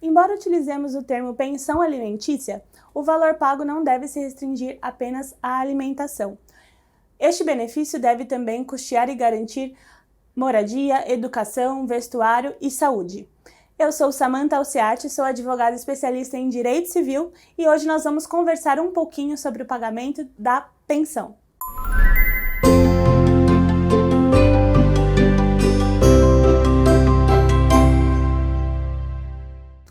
Embora utilizemos o termo pensão alimentícia, o valor pago não deve se restringir apenas à alimentação. Este benefício deve também custear e garantir moradia, educação, vestuário e saúde. Eu sou Samantha Alciati, sou advogada especialista em Direito Civil e hoje nós vamos conversar um pouquinho sobre o pagamento da pensão.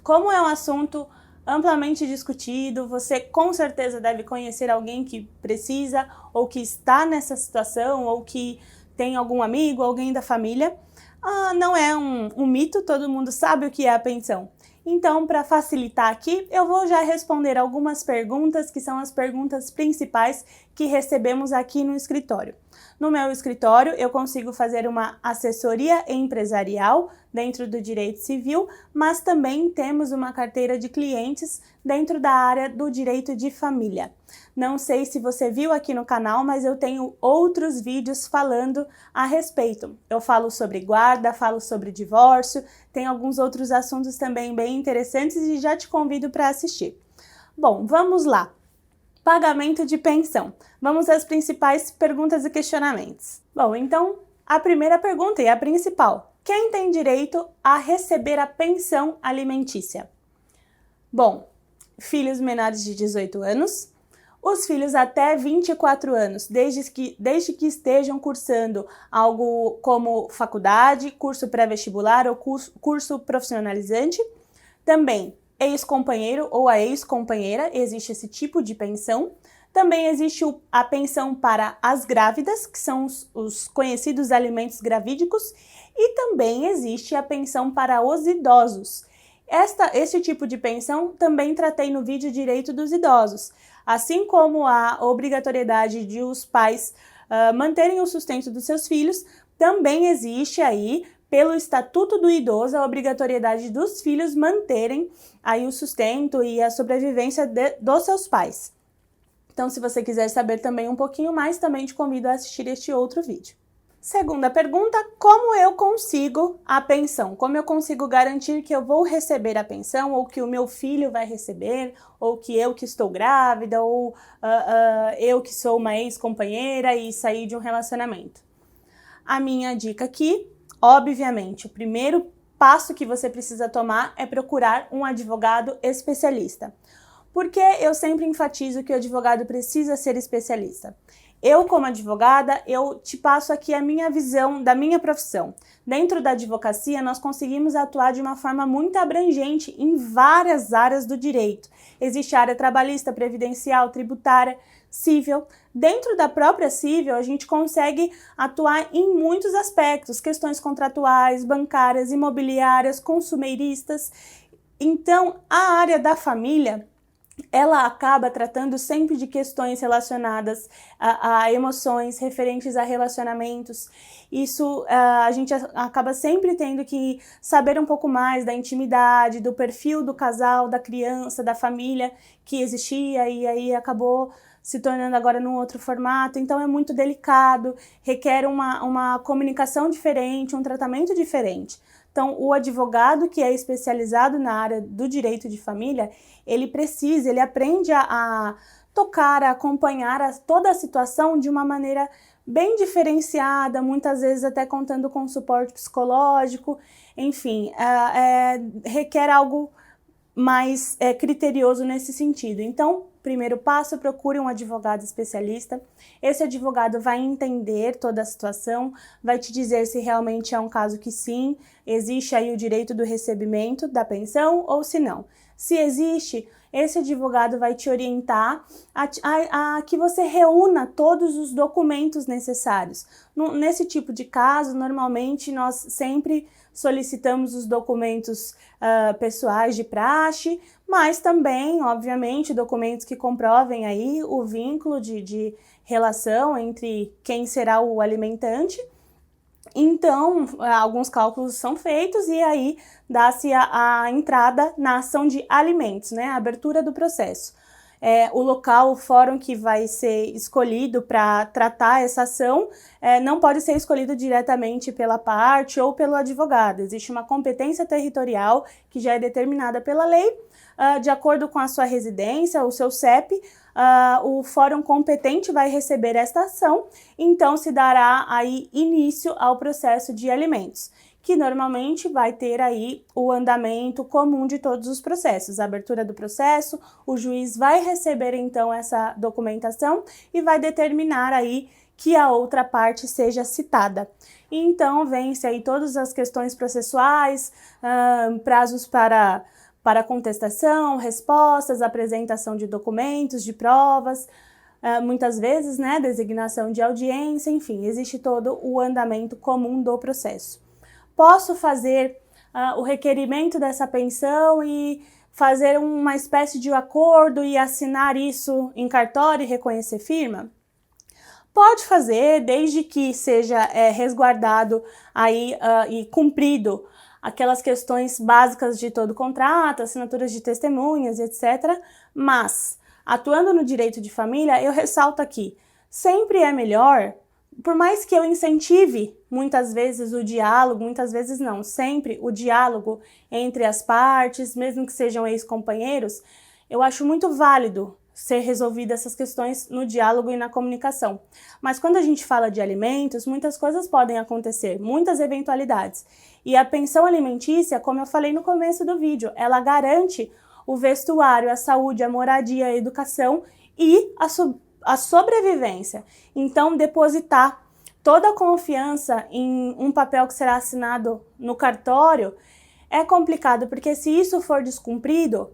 Como é um assunto amplamente discutido, você com certeza deve conhecer alguém que precisa ou que está nessa situação ou que tem algum amigo, alguém da família. Não é um mito, todo mundo sabe o que é a pensão. Então, para facilitar aqui, eu vou já responder algumas perguntas que são as perguntas principais que recebemos aqui no escritório. No meu escritório, eu consigo fazer uma assessoria empresarial dentro do direito civil, mas também temos uma carteira de clientes dentro da área do direito de família. Não sei se você viu aqui no canal, mas eu tenho outros vídeos falando a respeito. Eu falo sobre guarda, falo sobre divórcio, tem alguns outros assuntos também bem interessantes e já te convido para assistir. Bom, vamos lá. Pagamento de pensão. Vamos às principais perguntas e questionamentos. Bom, então, a primeira pergunta e a principal. Quem tem direito a receber a pensão alimentícia? Bom, filhos menores de 18 anos, os filhos até 24 anos, desde que estejam cursando algo como faculdade, curso pré-vestibular ou curso profissionalizante. Também ex-companheiro ou a ex-companheira, existe esse tipo de pensão. Também existe a pensão para as grávidas, que são os conhecidos alimentos gravídicos, e também existe a pensão para os idosos. Este tipo de pensão também tratei no vídeo Direito dos Idosos, assim como a obrigatoriedade de os pais manterem o sustento dos seus filhos, também existe aí, pelo Estatuto do Idoso, a obrigatoriedade dos filhos manterem aí o sustento e a sobrevivência dos seus pais. Então, se você quiser saber também um pouquinho mais, também te convido a assistir este outro vídeo. Segunda pergunta, como eu consigo a pensão? Como eu consigo garantir que eu vou receber a pensão, ou que o meu filho vai receber, ou que eu que estou grávida, ou eu que sou uma ex-companheira e saí de um relacionamento? A minha dica aqui, obviamente, o primeiro passo que você precisa tomar é procurar um advogado especialista. Porque eu sempre enfatizo que o advogado precisa ser especialista. Eu, como advogada, eu te passo aqui a minha visão da minha profissão. Dentro da advocacia, nós conseguimos atuar de uma forma muito abrangente em várias áreas do direito. Existe a área trabalhista, previdencial, tributária, civil. Dentro da própria civil, a gente consegue atuar em muitos aspectos, questões contratuais, bancárias, imobiliárias, consumeiristas. Então, a área da família, ela acaba tratando sempre de questões relacionadas a emoções, referentes a relacionamentos. Isso a gente acaba sempre tendo que saber um pouco mais da intimidade, do perfil do casal, da criança, da família que existia e aí acabou se tornando agora num outro formato. Então é muito delicado, requer uma comunicação diferente, um tratamento diferente. Então, o advogado que é especializado na área do direito de família, ele aprende a tocar, a acompanhar toda a situação de uma maneira bem diferenciada, muitas vezes até contando com suporte psicológico, enfim, requer algo mais criterioso nesse sentido. Então, primeiro passo, procure um advogado especialista. Esse advogado vai entender toda a situação, vai te dizer se realmente é um caso que sim, existe aí o direito do recebimento da pensão ou se não. Se existe, esse advogado vai te orientar a que você reúna todos os documentos necessários. Nesse tipo de caso, normalmente nós sempre solicitamos os documentos pessoais de praxe, mas também, obviamente, documentos que comprovem aí o vínculo de relação entre quem será o alimentante. Então, alguns cálculos são feitos e aí dá-se a entrada na ação de alimentos, né? A abertura do processo. o local, o fórum que vai ser escolhido para tratar essa ação não pode ser escolhido diretamente pela parte ou pelo advogado. Existe uma competência territorial que já é determinada pela lei, de acordo com a sua residência, o seu CEP, o fórum competente vai receber esta ação, então se dará aí início ao processo de alimentos, que normalmente vai ter aí o andamento comum de todos os processos, a abertura do processo, o juiz vai receber então essa documentação e vai determinar aí que a outra parte seja citada. E então vence aí todas as questões processuais, prazos para contestação, respostas, apresentação de documentos, de provas, muitas vezes, né, designação de audiência, enfim, existe todo o andamento comum do processo. Posso fazer o requerimento dessa pensão e fazer uma espécie de acordo e assinar isso em cartório e reconhecer firma? Pode fazer, desde que seja resguardado aí, e cumprido aquelas questões básicas de todo contrato, assinaturas de testemunhas, etc. Mas, atuando no direito de família, eu ressalto aqui, sempre é melhor, por mais que eu incentive muitas vezes o diálogo, muitas vezes não, sempre o diálogo entre as partes, mesmo que sejam ex-companheiros, eu acho muito válido ser resolvidas essas questões no diálogo e na comunicação. Mas quando a gente fala de alimentos, muitas coisas podem acontecer, muitas eventualidades. E a pensão alimentícia, como eu falei no começo do vídeo, ela garante o vestuário, a saúde, a moradia, a educação e a sobrevivência. Então, depositar toda a confiança em um papel que será assinado no cartório é complicado, porque se isso for descumprido,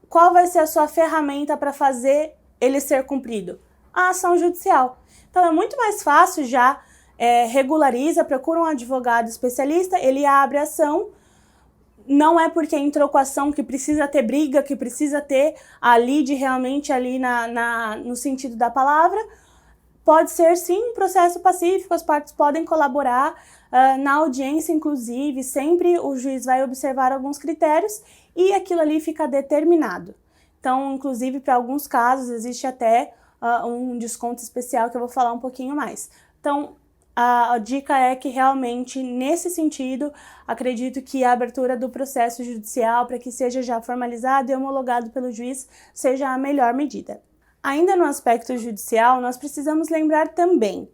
qual vai ser a sua ferramenta para fazer ele ser cumprido? A ação judicial. Então é muito mais fácil, já regulariza, procura um advogado especialista, ele abre a ação, não é porque entrou com a ação que precisa ter briga, que precisa ter a lide realmente ali no sentido da palavra. Pode ser sim um processo pacífico, as partes podem colaborar, na audiência inclusive, sempre o juiz vai observar alguns critérios e aquilo ali fica determinado. Então, inclusive, para alguns casos, existe até um desconto especial que eu vou falar um pouquinho mais. Então, a dica é que realmente, nesse sentido, acredito que a abertura do processo judicial para que seja já formalizado e homologado pelo juiz seja a melhor medida. Ainda no aspecto judicial, nós precisamos lembrar também,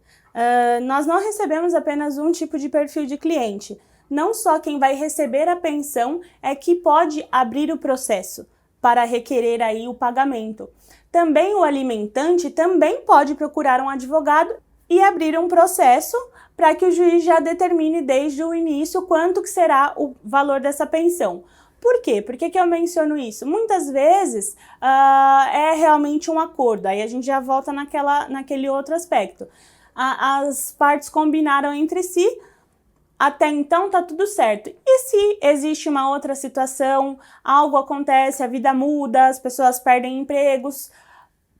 nós não recebemos apenas um tipo de perfil de cliente. Não só quem vai receber a pensão é que pode abrir o processo para requerer aí o pagamento. Também o alimentante também pode procurar um advogado e abrir um processo para que o juiz já determine desde o início quanto que será o valor dessa pensão. Por quê? Por que eu menciono isso? Muitas vezes é realmente um acordo, aí a gente já volta naquele outro aspecto. As partes combinaram entre si, até então tá tudo certo. E se existe uma outra situação, algo acontece, a vida muda, as pessoas perdem empregos,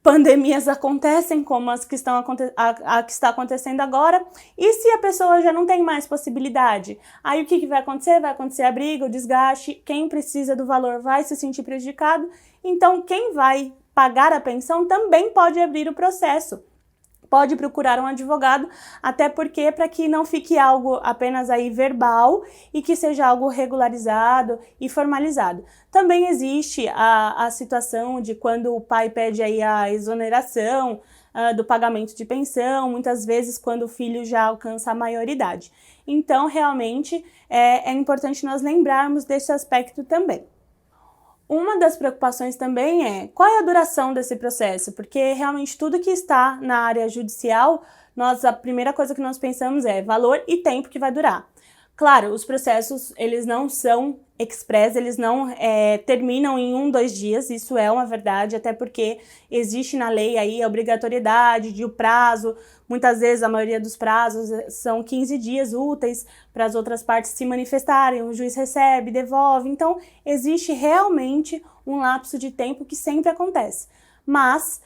pandemias acontecem como a que está acontecendo agora, e se a pessoa já não tem mais possibilidade? Aí o que vai acontecer? Vai acontecer a briga, o desgaste, quem precisa do valor vai se sentir prejudicado, então quem vai pagar a pensão também pode abrir o processo. Pode procurar um advogado, até porque para que não fique algo apenas aí verbal e que seja algo regularizado e formalizado. Também existe a situação de quando o pai pede aí a exoneração do pagamento de pensão, muitas vezes quando o filho já alcança a maioridade. Então, realmente, é importante nós lembrarmos desse aspecto também. Uma das preocupações também é qual é a duração desse processo, porque realmente tudo que está na área judicial, a primeira coisa que nós pensamos é valor e tempo que vai durar. Claro, os processos, eles não são express, eles não terminam em 1, 2 dias, isso é uma verdade, até porque existe na lei aí a obrigatoriedade de o prazo, muitas vezes a maioria dos prazos são 15 dias úteis para as outras partes se manifestarem, o juiz recebe, devolve, então existe realmente um lapso de tempo que sempre acontece. Mas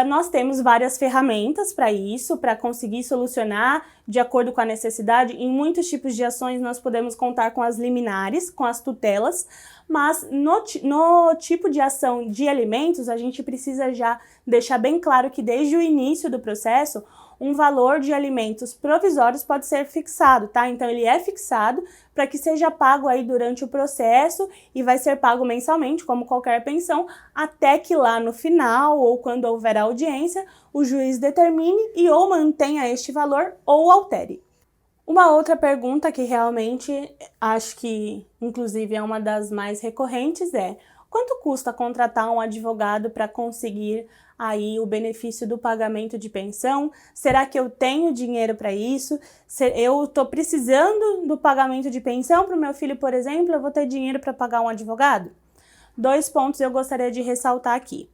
nós temos várias ferramentas para isso, para conseguir solucionar de acordo com a necessidade. Em muitos tipos de ações nós podemos contar com as liminares, com as tutelas, mas no tipo de ação de alimentos a gente precisa já deixar bem claro que desde o início do processo um valor de alimentos provisórios pode ser fixado, tá? Então ele é fixado para que seja pago aí durante o processo e vai ser pago mensalmente, como qualquer pensão, até que lá no final ou quando houver a audiência, o juiz determine e ou mantenha este valor ou altere. Uma outra pergunta que realmente acho que inclusive é uma das mais recorrentes é: quanto custa contratar um advogado para conseguir aí o benefício do pagamento de pensão? Será que eu tenho dinheiro para isso? Se eu estou precisando do pagamento de pensão para o meu filho, por exemplo, eu vou ter dinheiro para pagar um advogado? 2 pontos eu gostaria de ressaltar aqui.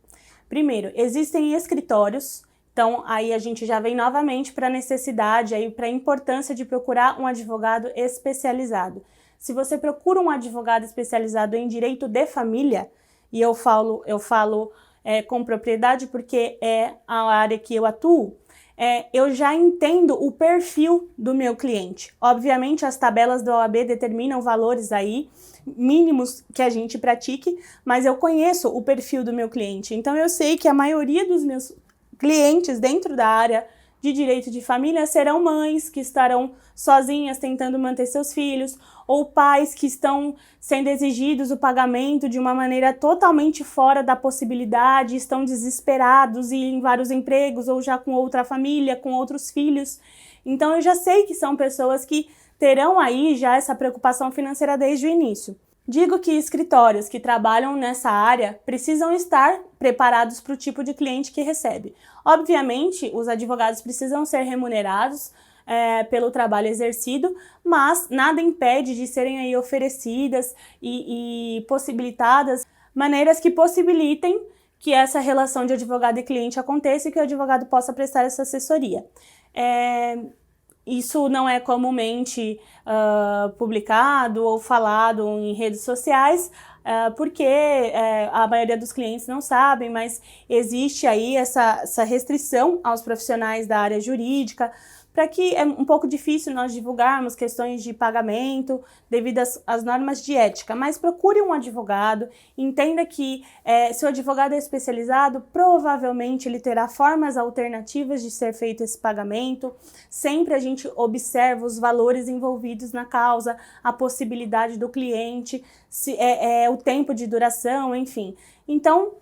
Primeiro, existem escritórios, então aí a gente já vem novamente para a necessidade, para a importância de procurar um advogado especializado. Se você procura um advogado especializado em direito de família, e eu falo com propriedade porque é a área que eu atuo, eu já entendo o perfil do meu cliente. Obviamente as tabelas da OAB determinam valores aí mínimos que a gente pratique, mas eu conheço o perfil do meu cliente. Então eu sei que a maioria dos meus clientes dentro da área de direito de família serão mães que estarão sozinhas tentando manter seus filhos, ou pais que estão sendo exigidos o pagamento de uma maneira totalmente fora da possibilidade, estão desesperados e em vários empregos, ou já com outra família, com outros filhos. Então eu já sei que são pessoas que terão aí já essa preocupação financeira desde o início. Digo que escritórios que trabalham nessa área precisam estar preparados para o tipo de cliente que recebe. Obviamente, os advogados precisam ser remunerados pelo trabalho exercido, mas nada impede de serem aí oferecidas e possibilitadas maneiras que possibilitem que essa relação de advogado e cliente aconteça e que o advogado possa prestar essa assessoria. Isso não é comumente publicado ou falado em redes sociais, porque a maioria dos clientes não sabem, mas existe aí essa restrição aos profissionais da área jurídica, para que é um pouco difícil nós divulgarmos questões de pagamento devido às normas de ética, mas procure um advogado, entenda que se o advogado é especializado, provavelmente ele terá formas alternativas de ser feito esse pagamento. Sempre a gente observa os valores envolvidos na causa, a possibilidade do cliente, o tempo de duração, enfim. Então,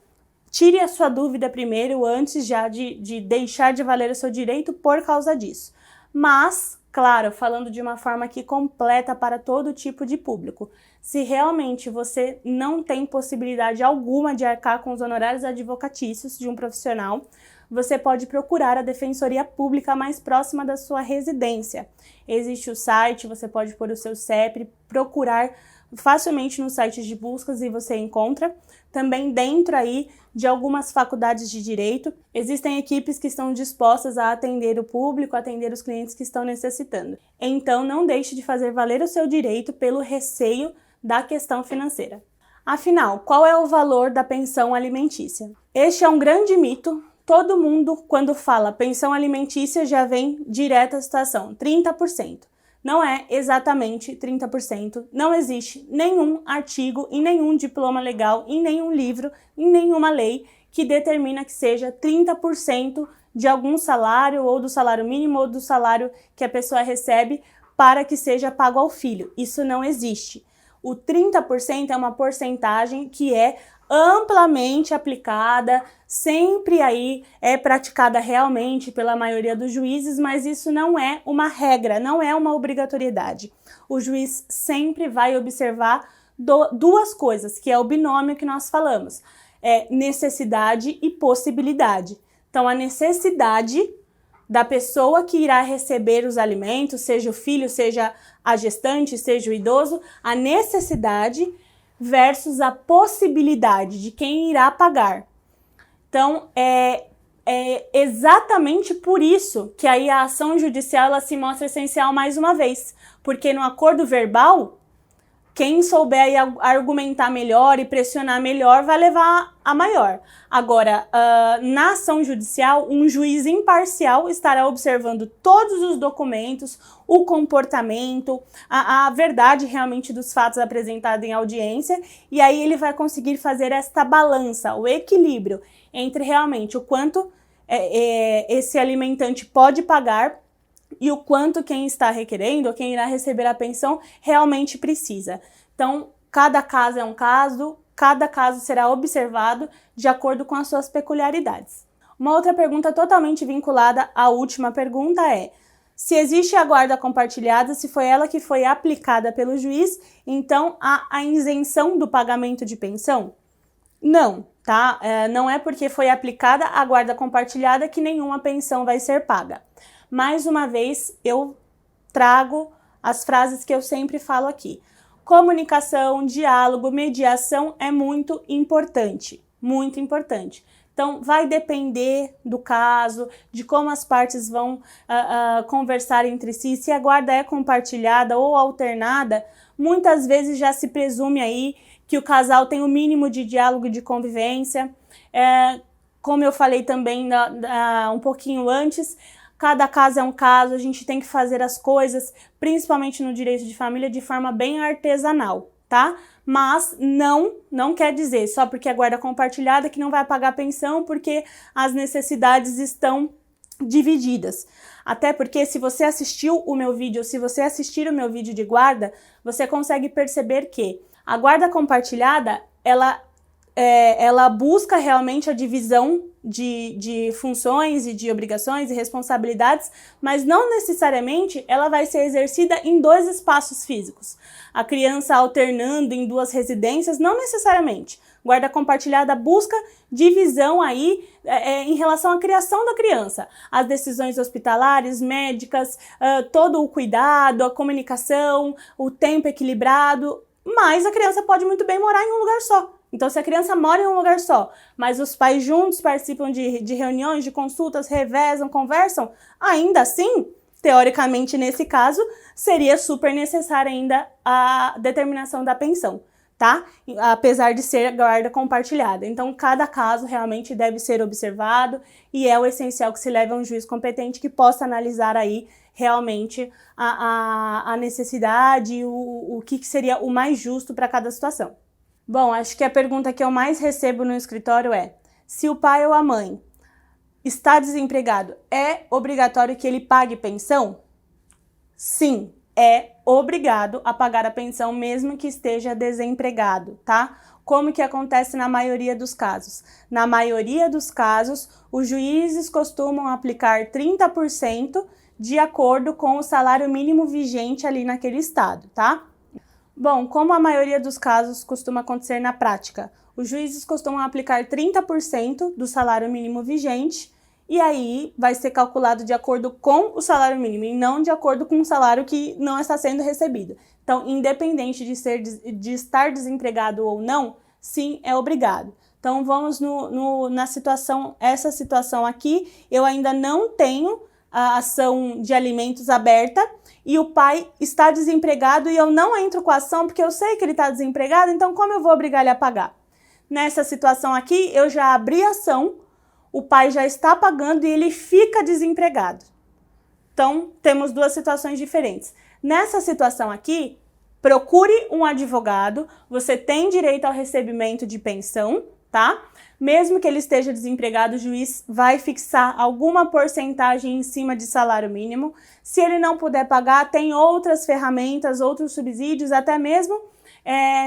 tire a sua dúvida primeiro, antes já de deixar de valer o seu direito por causa disso. Mas, claro, falando de uma forma aqui completa para todo tipo de público. Se realmente você não tem possibilidade alguma de arcar com os honorários advocatícios de um profissional, você pode procurar a defensoria pública mais próxima da sua residência. Existe o site, você pode pôr o seu CEP, procurar facilmente nos sites de buscas e você encontra. Também dentro aí de algumas faculdades de direito, existem equipes que estão dispostas a atender o público, atender os clientes que estão necessitando. Então não deixe de fazer valer o seu direito pelo receio da questão financeira. Afinal, qual é o valor da pensão alimentícia? Este é um grande mito. Todo mundo, quando fala pensão alimentícia, já vem direto à situação, 30%. Não é exatamente 30%, não existe nenhum artigo em nenhum diploma legal, em nenhum livro, em nenhuma lei que determina que seja 30% de algum salário, ou do salário mínimo, ou do salário que a pessoa recebe para que seja pago ao filho. Isso não existe. O 30% é uma porcentagem que é amplamente aplicada, sempre aí é praticada realmente pela maioria dos juízes, mas isso não é uma regra, não é uma obrigatoriedade. O juiz sempre vai observar duas coisas, que é o binômio que nós falamos, necessidade e possibilidade. Então, a necessidade da pessoa que irá receber os alimentos, seja o filho, seja a gestante, seja o idoso, a necessidade versus a possibilidade de quem irá pagar. Então, é exatamente por isso que aí a ação judicial ela se mostra essencial mais uma vez, porque no acordo verbal, Quem souber aí argumentar melhor e pressionar melhor vai levar a maior. Agora, na ação judicial, um juiz imparcial estará observando todos os documentos, o comportamento, a verdade realmente dos fatos apresentados em audiência, e aí ele vai conseguir fazer esta balança, o equilíbrio entre realmente o quanto esse alimentante pode pagar e o quanto quem está requerendo ou quem irá receber a pensão realmente precisa. Então, cada caso é um caso, cada caso será observado de acordo com as suas peculiaridades. Uma outra pergunta totalmente vinculada à última pergunta é: se existe a guarda compartilhada, se foi ela que foi aplicada pelo juiz, então há a isenção do pagamento de pensão? Não, tá? Não é porque foi aplicada a guarda compartilhada que nenhuma pensão vai ser paga. Mais uma vez, eu trago as frases que eu sempre falo aqui. Comunicação, diálogo, mediação é muito importante, muito importante. Então, vai depender do caso, de como as partes vão conversar entre si. Se a guarda é compartilhada ou alternada, muitas vezes já se presume aí que o casal tem o mínimo de diálogo e de convivência. Como eu falei também um pouquinho antes, cada caso é um caso, a gente tem que fazer as coisas, principalmente no direito de família, de forma bem artesanal, tá? Mas não quer dizer só porque é guarda compartilhada que não vai pagar pensão porque as necessidades estão divididas. Até porque se você assistiu o meu vídeo, ou se você assistir o meu vídeo de guarda, você consegue perceber que a guarda compartilhada, ela busca realmente a divisão de funções e de obrigações e responsabilidades, mas não necessariamente ela vai ser exercida em 2 espaços físicos. A criança alternando em 2 residências, não necessariamente. Guarda compartilhada busca divisão aí em relação à criação da criança. As decisões hospitalares, médicas, todo o cuidado, a comunicação, o tempo equilibrado, mas a criança pode muito bem morar em um lugar só. Então, se a criança mora em um lugar só, mas os pais juntos participam de reuniões, de consultas, revezam, conversam, ainda assim, teoricamente nesse caso, seria super necessária ainda a determinação da pensão, tá? Apesar de ser guarda compartilhada. Então, cada caso realmente deve ser observado e é o essencial que se leve a um juiz competente que possa analisar aí realmente a necessidade, o que seria o mais justo para cada situação. Bom, acho que a pergunta que eu mais recebo no escritório é: se o pai ou a mãe está desempregado, é obrigatório que ele pague pensão? Sim, é obrigado a pagar a pensão mesmo que esteja desempregado, tá? Como que acontece na maioria dos casos? Na maioria dos casos, os juízes costumam aplicar 30% de acordo com o salário mínimo vigente ali naquele estado, tá? Bom, como a maioria dos casos costuma acontecer na prática, os juízes costumam aplicar 30% do salário mínimo vigente e aí vai ser calculado de acordo com o salário mínimo e não de acordo com o salário que não está sendo recebido. Então, independente de estar desempregado ou não, sim, é obrigado. Então, vamos na situação, essa situação aqui, eu ainda não tenho a ação de alimentos aberta e o pai está desempregado e eu não entro com a ação porque eu sei que ele está desempregado, então como eu vou obrigar ele a pagar? Nessa situação aqui, eu já abri a ação, o pai já está pagando e ele fica desempregado. Então, temos 2 situações diferentes. Nessa situação aqui, procure um advogado, você tem direito ao recebimento de pensão, tá? Mesmo que ele esteja desempregado, o juiz vai fixar alguma porcentagem em cima de salário mínimo. Se ele não puder pagar, tem outras ferramentas, outros subsídios, até mesmo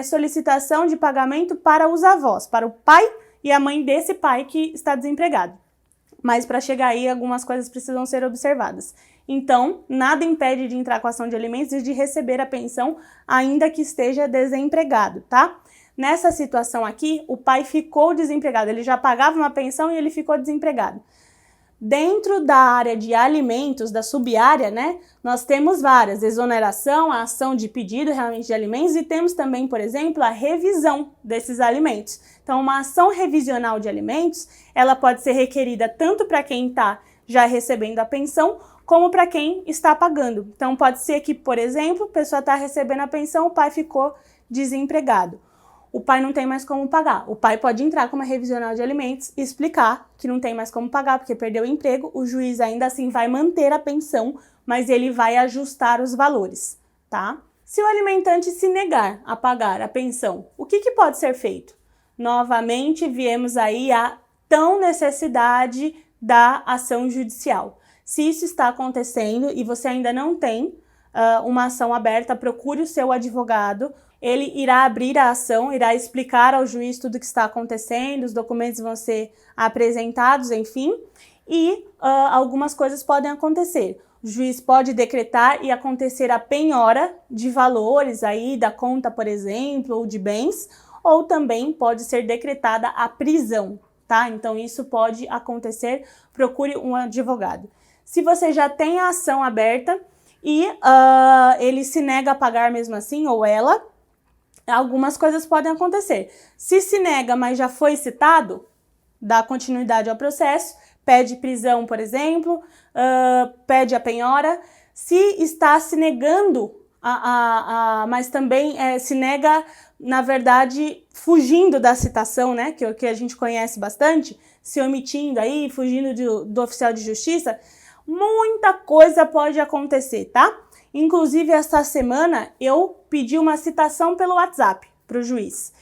solicitação de pagamento para os avós, para o pai e a mãe desse pai que está desempregado. Mas para chegar aí, algumas coisas precisam ser observadas. Então, nada impede de entrar com a ação de alimentos e de receber a pensão, ainda que esteja desempregado, tá? Nessa situação aqui, o pai ficou desempregado, ele já pagava uma pensão e ele ficou desempregado. Dentro da área de alimentos, da sub-área, né, nós temos várias: exoneração, a ação de pedido realmente de alimentos e temos também, por exemplo, a revisão desses alimentos. Então, uma ação revisional de alimentos, ela pode ser requerida tanto para quem está já recebendo a pensão, como para quem está pagando. Então, pode ser que, por exemplo, a pessoa está recebendo a pensão, o pai ficou desempregado. O pai não tem mais como pagar. O pai pode entrar com uma revisional de alimentos e explicar que não tem mais como pagar porque perdeu o emprego. O juiz ainda assim vai manter a pensão, mas ele vai ajustar os valores, tá? Se o alimentante se negar a pagar a pensão, o que pode ser feito? Novamente, viemos aí a tão necessidade da ação judicial. Se isso está acontecendo e você ainda não tem uma ação aberta, procure o seu advogado. Ele irá abrir a ação, irá explicar ao juiz tudo o que está acontecendo, os documentos vão ser apresentados, enfim, e algumas coisas podem acontecer. O juiz pode decretar e acontecer a penhora de valores aí da conta, por exemplo, ou de bens, ou também pode ser decretada a prisão, tá? Então isso pode acontecer, procure um advogado. Se você já tem a ação aberta e ele se nega a pagar mesmo assim, ou ela, algumas coisas podem acontecer. Se nega, mas já foi citado, dá continuidade ao processo, pede prisão, por exemplo, pede a penhora. Se está se negando, mas também se nega, na verdade, fugindo da citação, né, que a gente conhece bastante, se omitindo aí, fugindo do oficial de justiça, muita coisa pode acontecer, tá? Inclusive, esta semana, eu pedi uma citação pelo WhatsApp para o juiz.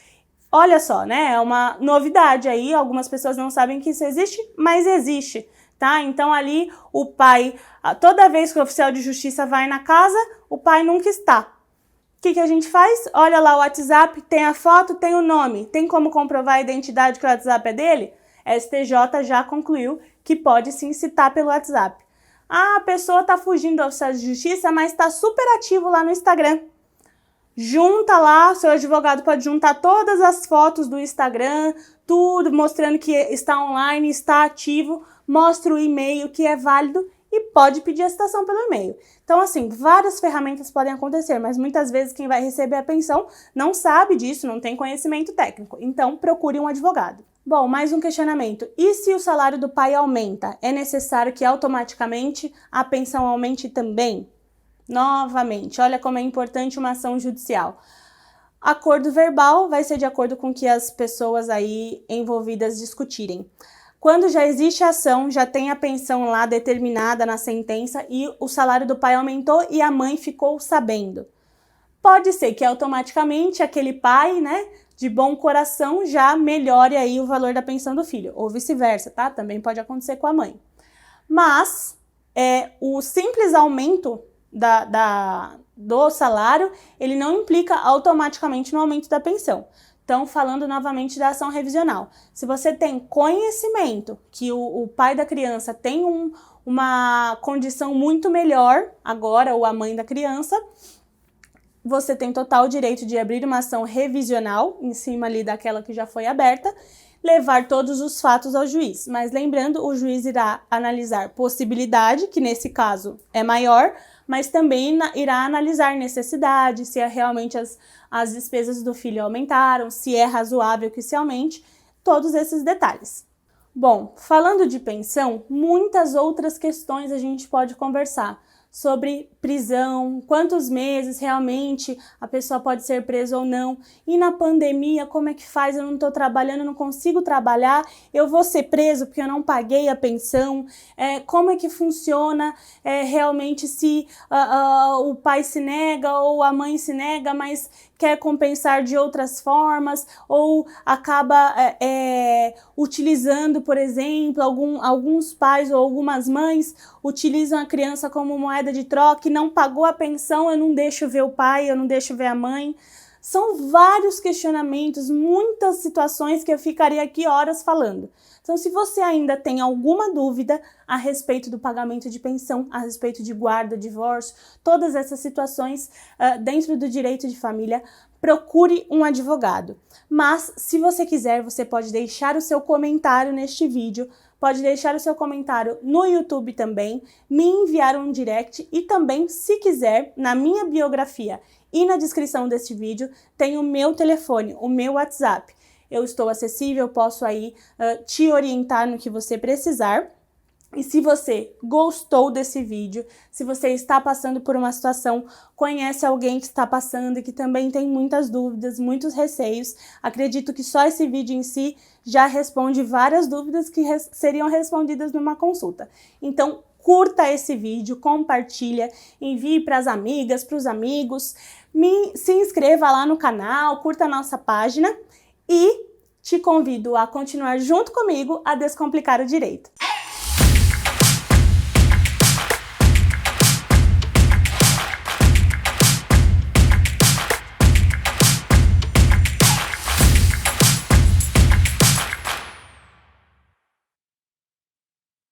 Olha só, né? É uma novidade aí, algumas pessoas não sabem que isso existe, mas existe, tá? Então, ali, o pai, toda vez que o oficial de justiça vai na casa, o pai nunca está. O que a gente faz? Olha lá o WhatsApp, tem a foto, tem o nome. Tem como comprovar a identidade que o WhatsApp é dele? A STJ já concluiu que pode sim citar pelo WhatsApp. A pessoa está fugindo do oficial de justiça, mas está super ativo lá no Instagram. Junta lá, seu advogado pode juntar todas as fotos do Instagram, tudo mostrando que está online, está ativo, mostra o e-mail que é válido e pode pedir a citação pelo e-mail. Então, assim, várias ferramentas podem acontecer, mas muitas vezes quem vai receber a pensão não sabe disso, não tem conhecimento técnico. Então, procure um advogado. Bom, mais um questionamento. E se o salário do pai aumenta? É necessário que automaticamente a pensão aumente também? Novamente, olha como é importante uma ação judicial. Acordo verbal vai ser de acordo com o que as pessoas aí envolvidas discutirem. Quando já existe a ação, já tem a pensão lá determinada na sentença e o salário do pai aumentou e a mãe ficou sabendo. Pode ser que automaticamente aquele pai, né, de bom coração já melhore aí o valor da pensão do filho, ou vice-versa, tá? Também pode acontecer com a mãe. Mas o simples aumento do salário, ele não implica automaticamente no aumento da pensão. Então, falando novamente da ação revisional, se você tem conhecimento que o pai da criança tem uma condição muito melhor agora, ou a mãe da criança, você tem total direito de abrir uma ação revisional em cima ali daquela que já foi aberta, levar todos os fatos ao juiz. Mas lembrando, o juiz irá analisar possibilidade, que nesse caso é maior, mas também irá analisar necessidade, se realmente as despesas do filho aumentaram, se é razoável que se aumente, todos esses detalhes. Bom, falando de pensão, muitas outras questões a gente pode conversar. Sobre prisão, quantos meses realmente a pessoa pode ser presa ou não. E na pandemia, como é que faz? Eu não estou trabalhando, eu não consigo trabalhar, eu vou ser preso porque eu não paguei a pensão. Como é que funciona realmente se o pai se nega ou a mãe se nega, mas quer compensar de outras formas, ou acaba utilizando, por exemplo, alguns pais ou algumas mães utilizam a criança como moeda de troca e não pagou a pensão, eu não deixo ver o pai, eu não deixo ver a mãe. São vários questionamentos, muitas situações que eu ficaria aqui horas falando. Então, se você ainda tem alguma dúvida a respeito do pagamento de pensão, a respeito de guarda, divórcio, todas essas situações dentro do direito de família, procure um advogado. Mas, se você quiser, você pode deixar o seu comentário neste vídeo, pode deixar o seu comentário no YouTube também, me enviar um direct e também, se quiser, na minha biografia e na descrição deste vídeo, tem o meu telefone, o meu WhatsApp. Eu estou acessível, posso aí te orientar no que você precisar. E se você gostou desse vídeo, se você está passando por uma situação, conhece alguém que está passando e que também tem muitas dúvidas, muitos receios, acredito que só esse vídeo em si já responde várias dúvidas que seriam respondidas numa consulta. Então, curta esse vídeo, compartilha, envie para as amigas, para os amigos, se inscreva lá no canal, curta a nossa página e te convido a continuar junto comigo a descomplicar o direito.